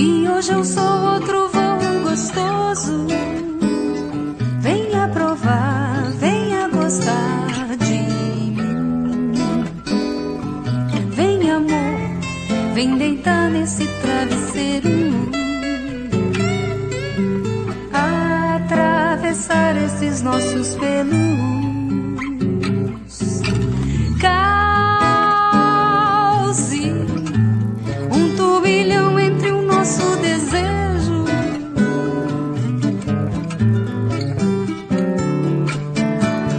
que hoje eu sou outro voo gostoso. Venha provar, venha gostar de mim. Vem amor, vem deitar nesse travesseiro, atravessar esses nossos pelos. Cause um turbilhão entre o nosso desejo.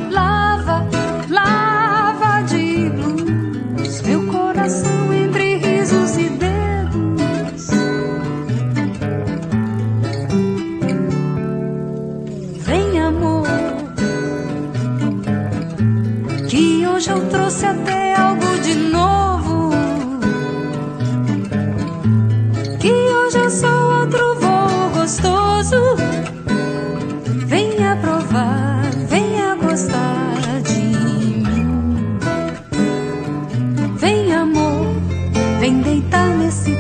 Lava, lava de blues meu coração entre risos e dedos. Vem amor, que hoje eu trouxe até algo de novo. Que hoje eu sou outro voo gostoso. Venha provar, venha gostar de mim. Vem amor, vem deitar nesse